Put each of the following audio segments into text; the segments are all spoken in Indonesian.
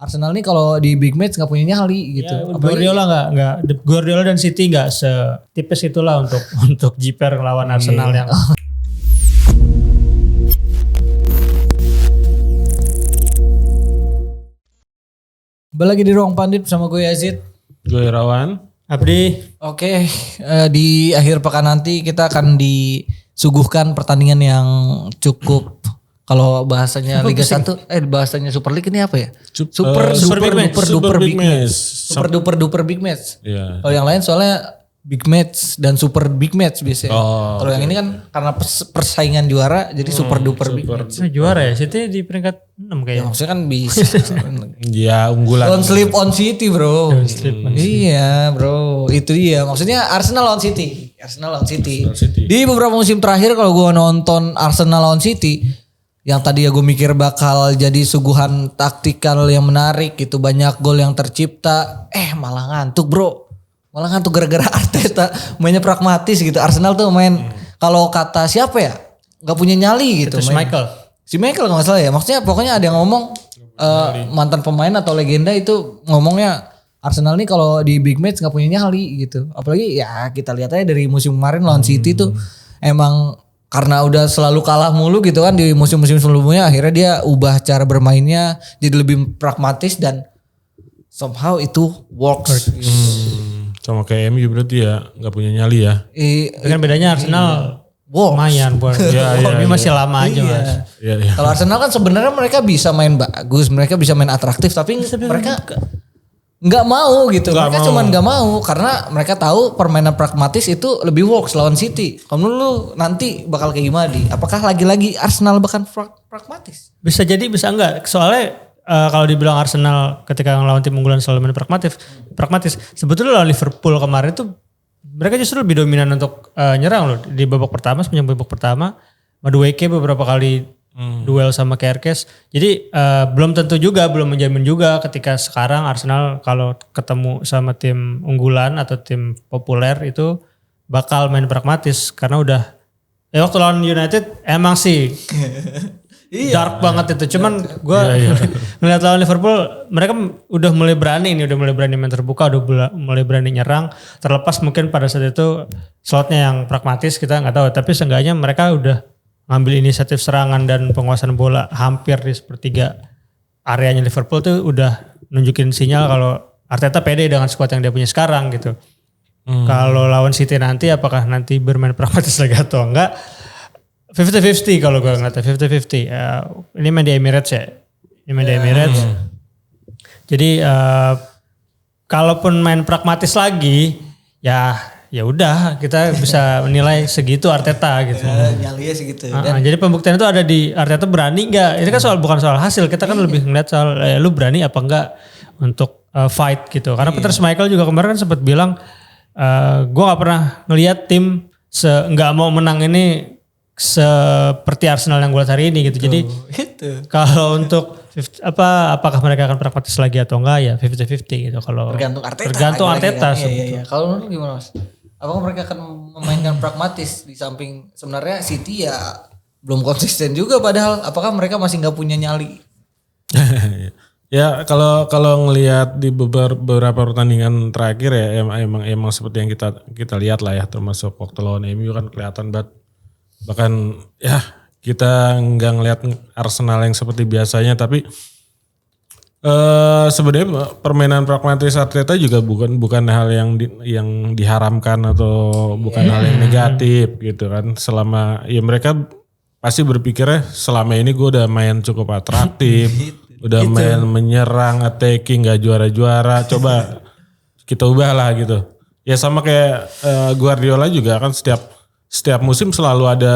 Arsenal nih kalau di big match nggak punya nyali gitu. Ya, Guardiola dan City nggak setipis itulah untuk jiper lawan Arsenal yang. Kembali lagi di Ruang Pandit bersama gue Yazid. Gue Irawan. Abdi. Oke, di akhir pekan nanti kita akan disuguhkan pertandingan yang cukup, kalau bahasanya Liga 1, bahasanya Super League ini apa ya? Super duper big match. Yeah. Kalau yang lain soalnya big match dan super big match biasanya. Kalau yang ini kan karena persaingan juara jadi super duper big match. Juara ya, City di peringkat 6 Ya kayaknya. maksudnya kan bisa. Ya unggulan. Don't sleep on City bro. Iya bro, itu dia. Maksudnya Arsenal lawan City. Di beberapa musim terakhir kalau gue nonton Arsenal lawan City, yang tadi ya gue mikir bakal jadi suguhan taktikal yang menarik gitu, banyak gol yang tercipta, malah ngantuk bro. Malah ngantuk gara-gara Arteta mainnya pragmatis gitu. Arsenal tuh main kalau kata siapa ya, nggak punya nyali gitu. Terus Si Michael kalau nggak salah ya. Maksudnya pokoknya ada yang ngomong mantan pemain atau legenda itu ngomongnya Arsenal nih kalau di big match nggak punya nyali gitu. Apalagi ya kita lihat aja dari musim kemarin lawan City tuh emang karena udah selalu kalah mulu gitu kan di musim-musim sebelumnya, akhirnya dia ubah cara bermainnya jadi lebih pragmatis dan somehow itu works. Sama kayak MU berarti ya nggak punya nyali ya. Dengan bedanya Arsenal lumayan buat ini masih lama aja mas. Iya. Kalau Arsenal kan sebenarnya mereka bisa main bagus, mereka bisa main atraktif, tapi mereka nggak mau gitu. Mereka cuma nggak mau karena mereka tahu permainan pragmatis itu lebih works lawan City. Kamu lu nanti bakal kayak gimana di? Apakah lagi-lagi Arsenal bahkan pragmatis? Bisa jadi bisa enggak. Soalnya kalau dibilang Arsenal ketika ngelawan tim unggulan selalu main pragmatis. Sebetulnya lawan Liverpool kemarin itu mereka justru lebih dominan untuk nyerang loh. Di babak pertama, sepanjang babak pertama, Madueke beberapa kali duel sama Kerkes. Jadi belum menjamin juga ketika sekarang Arsenal kalau ketemu sama tim unggulan atau tim populer itu bakal main pragmatis. Karena udah, waktu lawan United emang sih dark banget itu. Cuman gue ngeliat lawan Liverpool, mereka udah mulai berani main terbuka, udah mulai berani nyerang. Terlepas mungkin pada saat itu slotnya yang pragmatis kita nggak tahu. Tapi seenggaknya mereka udah ngambil inisiatif serangan dan penguasaan bola hampir di sepertiga areanya Liverpool tuh udah nunjukin sinyal kalau Arteta pede dengan skuad yang dia punya sekarang gitu. Kalau lawan City nanti apakah nanti bermain pragmatis lagi atau enggak? 50-50 kalau gue ngeliatnya 50-50. Ini main di Emirates ya. Jadi kalaupun main pragmatis lagi ya udah kita bisa menilai segitu Arteta gitu. Nyalinya segitu. Jadi pembuktian itu ada di Arteta berani nggak? Ini kan bukan soal hasil. Kita kan lebih ngeliat soal lu berani apa enggak untuk fight gitu. Karena Peter Schmeichel juga kemarin kan sempat bilang gue nggak pernah ngeliat tim nggak mau menang ini seperti Arsenal yang gue lihat hari ini gitu. Jadi kalau untuk apakah mereka akan pragmatis lagi atau enggak ya 50-50 gitu. Kalau tergantung Arteta. Iya. Kalau menurut gimana Mas? Apakah mereka akan memainkan pragmatis di samping sebenarnya City ya belum konsisten juga, padahal apakah mereka masih nggak punya nyali? Ya kalau ngelihat di beberapa pertandingan terakhir ya emang seperti yang kita lihat lah ya, termasuk waktu lawan MU kan kelihatan banget. Bahkan ya kita nggak ngelihat Arsenal yang seperti biasanya, tapi sebenarnya permainan pragmatis Arteta juga bukan hal yang diharamkan atau bukan hal yang negatif gitu kan. Selama ya mereka pasti berpikirnya selama ini gue udah main cukup atraktif, udah main menyerang, attacking, nggak juara-juara, coba kita ubah lah gitu. Ya sama kayak Guardiola juga kan setiap musim selalu ada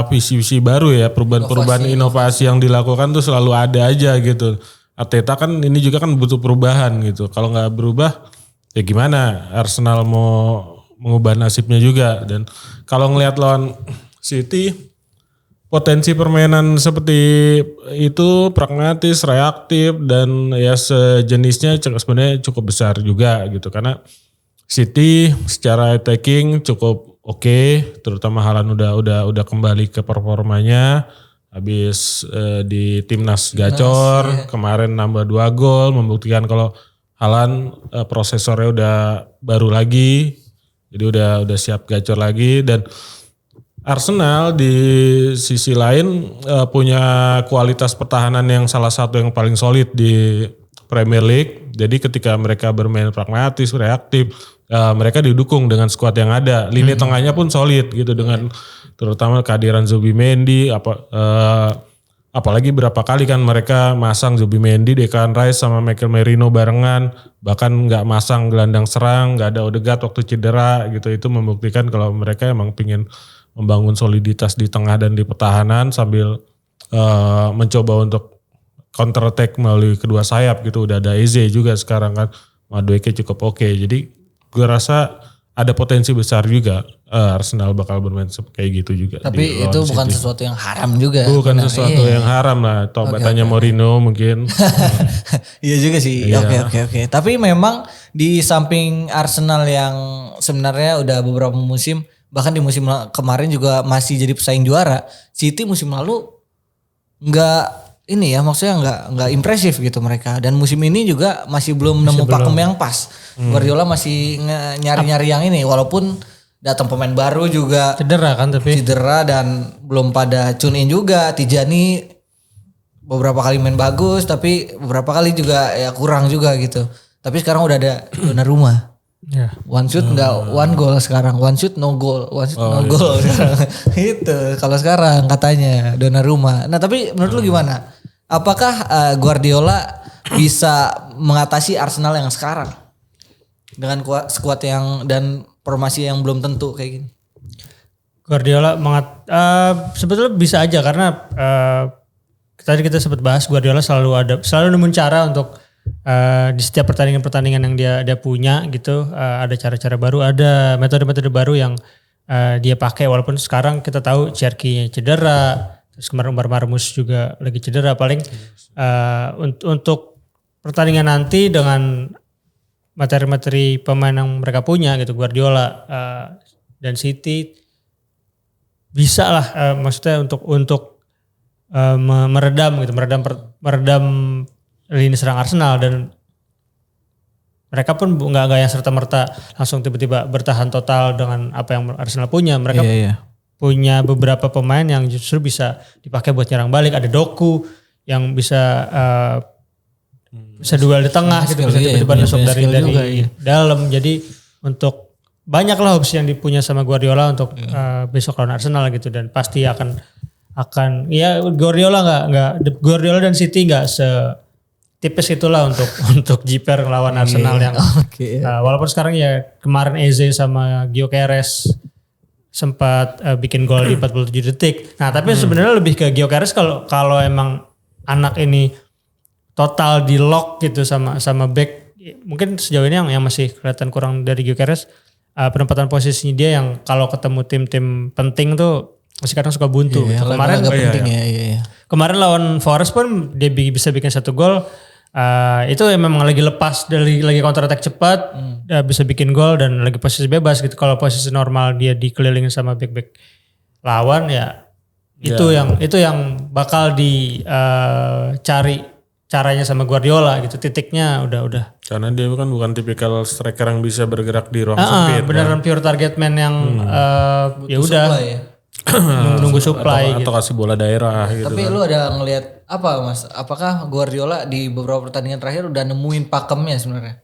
visi-visi baru ya, perubahan inovasi yang dilakukan tuh selalu ada aja gitu. Arteta kan ini juga kan butuh perubahan gitu. Kalau nggak berubah ya gimana Arsenal mau mengubah nasibnya juga. Dan kalau ngelihat lawan City, potensi permainan seperti itu pragmatis, reaktif dan ya sejenisnya sebenarnya cukup besar juga gitu. Karena City secara attacking cukup oke, terutama Haaland udah kembali ke performanya. habis di timnas gacor, kemarin nambah 2 gol, membuktikan kalau Haaland prosesornya udah baru lagi, jadi udah siap gacor lagi. Dan Arsenal di sisi lain punya kualitas pertahanan yang salah satu yang paling solid di Premier League. Jadi ketika mereka bermain pragmatis, reaktif, mereka didukung dengan skuad yang ada. Lini tengahnya pun solid gitu dengan terutama kehadiran Zubimendi, apalagi berapa kali kan mereka masang Zubimendi, Declan Rice sama Mikel Merino barengan, bahkan nggak masang gelandang serang, nggak ada Odegaard waktu cedera gitu. Itu membuktikan kalau mereka emang pingin membangun soliditas di tengah dan di pertahanan sambil mencoba untuk counter attack melalui kedua sayap gitu. Udah ada Eze juga sekarang kan, Madueke cukup oke. Jadi gue rasa ada potensi besar juga Arsenal bakal bermain kayak gitu juga. Tapi itu bukan sesuatu yang haram juga. Bukan sesuatu yang haram lah. Tanya Mourinho mungkin. Iya juga sih. Oke. Tapi memang di samping Arsenal yang sebenarnya udah beberapa musim, bahkan di musim kemarin juga masih jadi pesaing juara, City musim lalu maksudnya nggak impresif gitu mereka. Dan musim ini juga masih belum nemu pakem yang pas. Guardiola masih nyari-nyari yang ini, walaupun datang pemain baru juga cedera dan belum pada tune in juga. Tijani beberapa kali main bagus, tapi beberapa kali juga ya kurang juga gitu. Tapi sekarang udah ada Donnarumma. Yeah. One shoot one goal sekarang, one shoot no goal goal sekarang. Itu kalau sekarang katanya Donnarumma. Nah tapi menurut lu gimana? Apakah Guardiola bisa mengatasi Arsenal yang sekarang dengan skuad yang dan formasi yang belum tentu kayak gini? Guardiola sebetulnya bisa aja karena tadi kita sempat bahas Guardiola selalu nemuin cara untuk di setiap pertandingan yang dia punya gitu, ada cara-cara baru, ada metode-metode baru yang dia pakai. Walaupun sekarang kita tahu Cherky cedera, terus kemarin Umar Marmus juga lagi cedera. Paling untuk pertandingan nanti dengan materi-materi pemain yang mereka punya gitu, Guardiola dan City bisa lah maksudnya untuk meredam lini serang Arsenal. Dan mereka pun nggak yang serta-merta langsung tiba-tiba bertahan total dengan apa yang Arsenal punya. Mereka punya beberapa pemain yang justru bisa dipakai buat nyerang balik. Ada Doku yang bisa duel di tengah gitu, bisa tiba-tiba masuk dari dalam. Jadi untuk banyaklah opsi yang dipunya sama Guardiola untuk besok lawan Arsenal gitu. Dan pasti akan ya Guardiola dan City nggak tipis itulah untuk jiper lawan Arsenal yang walaupun sekarang ya kemarin Eze sama Gyökeres sempat bikin gol di 47 detik. Nah tapi sebenarnya lebih ke Gyökeres kalau emang anak ini total di lock gitu sama back, mungkin sejauh ini yang masih kelihatan kurang dari Gyökeres penempatan posisinya dia yang kalau ketemu tim-tim penting tuh masih kadang suka buntu. Gitu. Kemarin lawan Forest pun dia bisa bikin 1 gol. Itu memang lagi lepas dari lagi counter attack cepat, bisa bikin gol dan lagi posisi bebas gitu. Kalau posisi normal dia dikelilingin sama back lawan itu yang bakal dicari caranya sama Guardiola gitu. Titiknya udah. Karena dia kan bukan tipikal striker yang bisa bergerak di ruang sempit. Beneran pure target man yang ya udah. Nunggu supply atau kasih bola daerah gitu. Tapi lu ada ngelihat apa Mas? Apakah Guardiola di beberapa pertandingan terakhir udah nemuin pakemnya sebenarnya?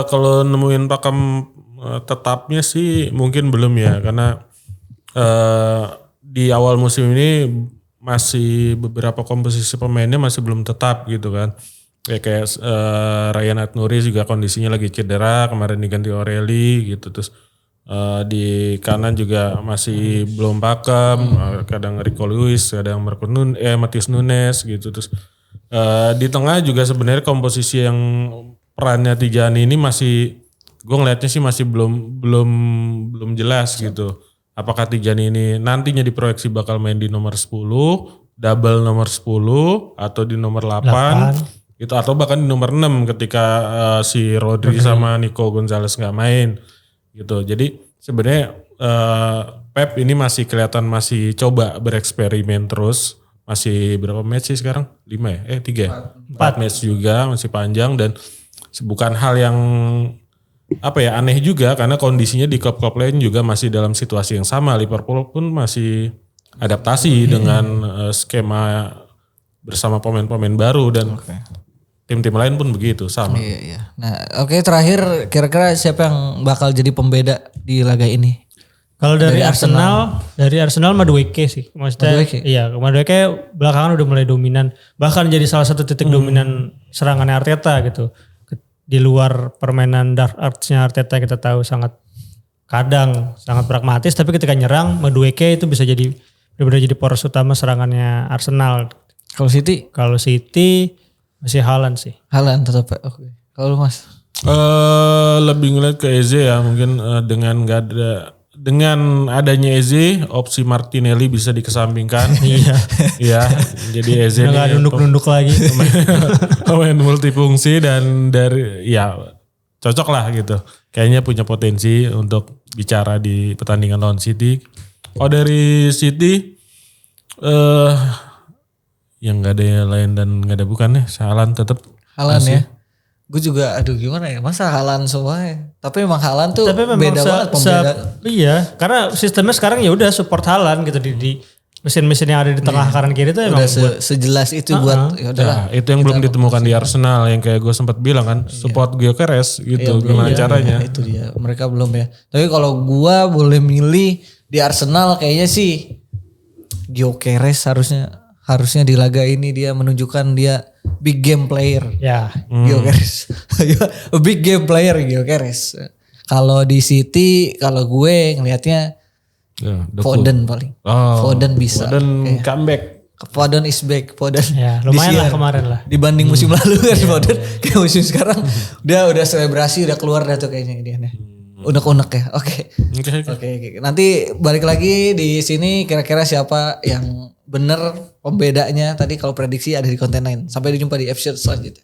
Kalau nemuin pakem tetapnya sih mungkin belum ya, karena di awal musim ini masih beberapa komposisi pemainnya masih belum tetap gitu kan. Kayak Ryan Ait-Nouri juga kondisinya lagi cedera, kemarin diganti Oreli gitu. Terus di kanan juga masih belum pakem, kadang Rico Lewis, kadang Matheus Nunes gitu. Terus di tengah juga sebenarnya komposisi yang perannya Tijani ini masih, gue ngelihatnya sih masih belum jelas gitu. Apakah Tijani ini nantinya diproyeksi bakal main di nomor 10, double nomor 10 atau di nomor 8 gitu, atau bahkan di nomor 6 ketika si Rodri sama Nico Gonzalez nggak main gitu. Jadi sebenarnya Pep ini masih kelihatan masih coba bereksperimen terus. Masih berapa match sih sekarang? 5 ya? 3 ya? 4 match juga, masih panjang dan bukan hal yang aneh juga karena kondisinya di klub-klub lain juga masih dalam situasi yang sama. Liverpool pun masih adaptasi dengan skema bersama pemain-pemain baru dan tim-tim lain pun begitu sama. Iya. Nah, terakhir kira-kira siapa yang bakal jadi pembeda di laga ini? Kalau dari Arsenal Madueke sih. Maksudnya Madueke belakangan udah mulai dominan. Bahkan jadi salah satu titik dominan serangannya Arteta gitu. Di luar permainan dark arts-nya Arteta kita tahu sangat pragmatis. Tapi ketika nyerang Madueke itu bisa jadi benar-benar jadi poros utama serangannya Arsenal. Kalau City masih Haaland sih. Haaland tetap. Oke. Kalau Mas? Lebih ngeliat ke Eze ya mungkin dengan adanya Eze, opsi Martinelli bisa dikesampingkan. Iya. Jadi Eze nggak nunduk-nunduk lagi. Pemain multifungsi dan cocok lah gitu. Kayaknya punya potensi untuk bicara di pertandingan lawan City. Oh dari City, yang nggak ada yang lain dan nggak ada bukannya, Haaland tetap. Haaland ya. Gue juga gimana ya, masa Haaland semuanya. Tapi memang Haaland tuh beda banget pembeda. Iya, karena sistemnya sekarang ya udah support Haaland gitu di mesin-mesin yang ada di tengah kanan kiri itu emang udah sejelas itu buat itu yang belum ditemukan di Arsenal yang kayak gue sempat bilang kan, support Gyökeres gitu gimana caranya. Itu dia, mereka belum ya. Tapi kalau gue boleh milih di Arsenal kayaknya sih Gyökeres harusnya di laga ini dia menunjukkan dia big game player. Ya. Gyökeres. Big game player Gyökeres. Kalau di City, kalau gue ngelihatnya Foden paling. Foden bisa. Foden comeback. Foden is back. Foden. Ya, lumayan lah kemarin lah. Dibanding musim lalu kan Foden. Kayak musim sekarang dia udah selebrasi, udah keluar dah tuh kayaknya dia nih. Unek-unek ya. Oke. Nanti balik lagi di sini kira-kira siapa yang bener pembedanya tadi kalau prediksi ada di konten lain. Sampai jumpa di episode selanjutnya.